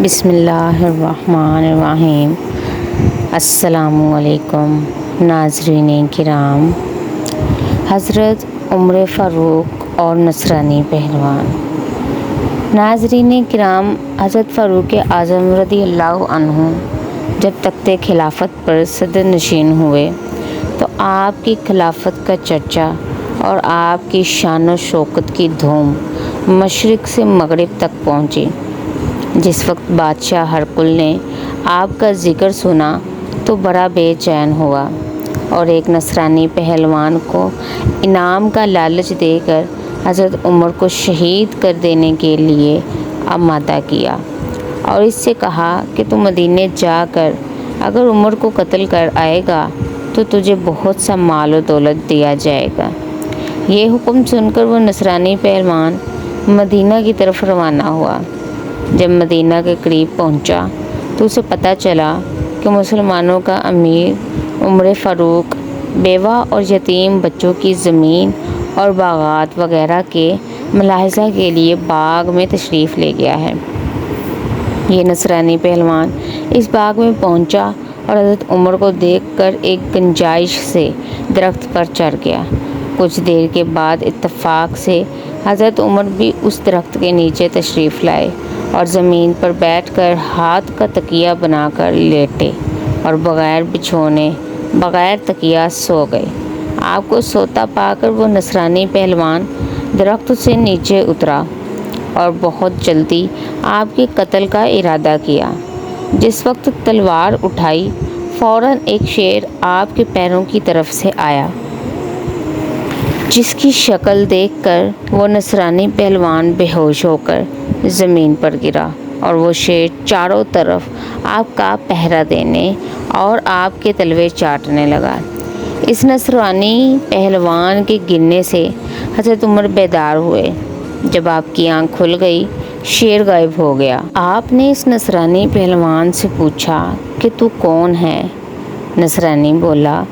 بسم اللہ الرحمن الرحیم۔ السلام علیکم ناظرین کرام۔ حضرت عمر فاروق اور نصرانی پہلوان۔ ناظرین کرام، حضرت فاروق اعظم رضی اللہ عنہ جب تخت خلافت پر صدر نشین ہوئے تو آپ کی خلافت کا چرچا اور آپ کی شان و شوکت کی دھوم مشرق سے مغرب تک پہنچی۔ جس وقت بادشاہ ہرقل نے آپ کا ذکر سنا تو بڑا بے چین ہوا اور ایک نصرانی پہلوان کو انعام کا لالچ دے کر حضرت عمر کو شہید کر دینے کے لیے آمادہ کیا اور اس سے کہا کہ تو مدینے جا کر اگر عمر کو قتل کر آئے گا تو تجھے بہت سا مال و دولت دیا جائے گا۔ یہ حکم سن کر وہ نصرانی پہلوان مدینہ کی طرف روانہ ہوا۔ جب مدینہ کے قریب پہنچا تو اسے پتہ چلا کہ مسلمانوں کا امیر عمر فاروق بیوہ اور یتیم بچوں کی زمین اور باغات وغیرہ کے ملاحظہ کے لیے باغ میں تشریف لے گیا ہے۔ یہ نصرانی پہلوان اس باغ میں پہنچا اور حضرت عمر کو دیکھ کر ایک گنجائش سے درخت پر چڑھ گیا۔ کچھ دیر کے بعد اتفاق سے حضرت عمر بھی اس درخت کے نیچے تشریف لائے اور زمین پر بیٹھ کر ہاتھ کا تکیہ بنا کر لیٹے اور بغیر بچھونے بغیر تکیہ سو گئے۔ آپ کو سوتا پا کر وہ نصرانی پہلوان درخت سے نیچے اترا اور بہت جلدی آپ کے قتل کا ارادہ کیا۔ جس وقت تلوار اٹھائی فوراً ایک شیر آپ کے پیروں کی طرف سے آیا، جس کی شکل دیکھ کر وہ نصرانی پہلوان بے ہوش ہو کر زمین پر گرا اور وہ شیر چاروں طرف آپ کا پہرا دینے اور آپ کے تلوے چاٹنے لگا۔ اس نصرانی پہلوان کے گرنے سے حضرت عمر بیدار ہوئے۔ جب آپ کی آنکھ کھل گئی شیر غائب ہو گیا۔ آپ نے اس نصرانی پہلوان سے پوچھا کہ تو کون ہے؟ نصرانی بولا،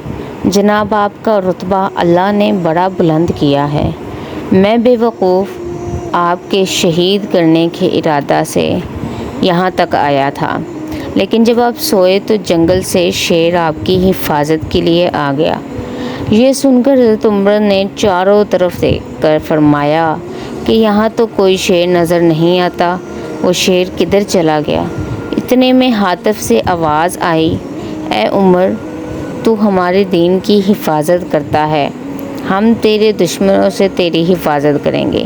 جناب آپ کا رتبہ اللہ نے بڑا بلند کیا ہے۔ میں بے وقوف آپ کے شہید کرنے کے ارادہ سے یہاں تک آیا تھا، لیکن جب آپ سوئے تو جنگل سے شیر آپ کی حفاظت کے لیے آ گیا۔ یہ سن کر حضرت عمر نے چاروں طرف دیکھ کر فرمایا کہ یہاں تو کوئی شیر نظر نہیں آتا، وہ شیر کدھر چلا گیا؟ اتنے میں حاطف سے آواز آئی، اے عمر، تو ہمارے دین کی حفاظت کرتا ہے، ہم تیرے دشمنوں سے تیری حفاظت کریں گے۔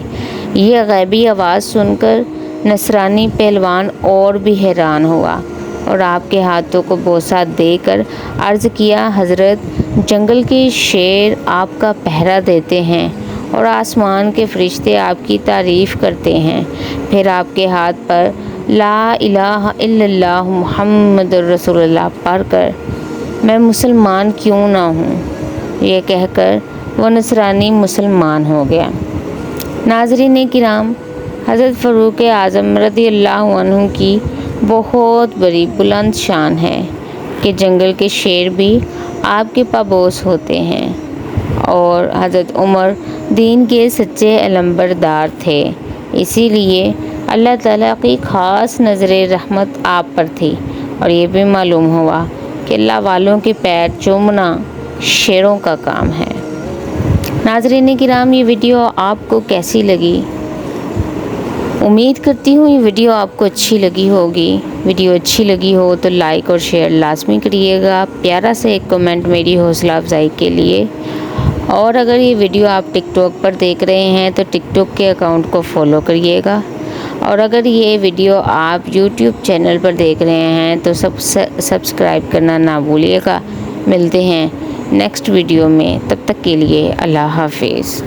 یہ غیبی آواز سن کر نصرانی پہلوان اور بھی حیران ہوا اور آپ کے ہاتھوں کو بوسہ دے کر عرض کیا، حضرت، جنگل کے شیر آپ کا پہرا دیتے ہیں اور آسمان کے فرشتے آپ کی تعریف کرتے ہیں، پھر آپ کے ہاتھ پر لا الہ الا اللہ محمد رسول اللہ پڑھ کر میں مسلمان کیوں نہ ہوں؟ یہ کہہ کر وہ نصرانی مسلمان ہو گیا۔ ناظرین کرام، حضرت فاروق اعظم رضی اللہ عنہ کی بہت بڑی بلند شان ہے کہ جنگل کے شیر بھی آپ کے پابوس ہوتے ہیں، اور حضرت عمر دین کے سچے علمبردار تھے، اسی لیے اللہ تعالیٰ کی خاص نظر رحمت آپ پر تھی، اور یہ بھی معلوم ہوا کہ اللہ والوں کے پیر چومنا شیروں کا کام ہے۔ ناظرین کرام، یہ ویڈیو آپ کو کیسی لگی؟ امید کرتی ہوں یہ ویڈیو آپ کو اچھی لگی ہوگی۔ ویڈیو اچھی لگی ہو تو لائک اور شیئر لازمی کریے گا، پیارا سے ایک کمنٹ میری حوصلہ افزائی کے لیے۔ اور اگر یہ ویڈیو آپ ٹک ٹاک پر دیکھ رہے ہیں تو ٹک ٹاک کے اکاؤنٹ کو فالو کریے گا، اور اگر یہ ویڈیو آپ یوٹیوب چینل پر دیکھ رہے ہیں تو سبسکرائب کرنا نہ بھولیے گا۔ ملتے ہیں نیکسٹ ویڈیو میں، تب تک کے لیے اللہ حافظ۔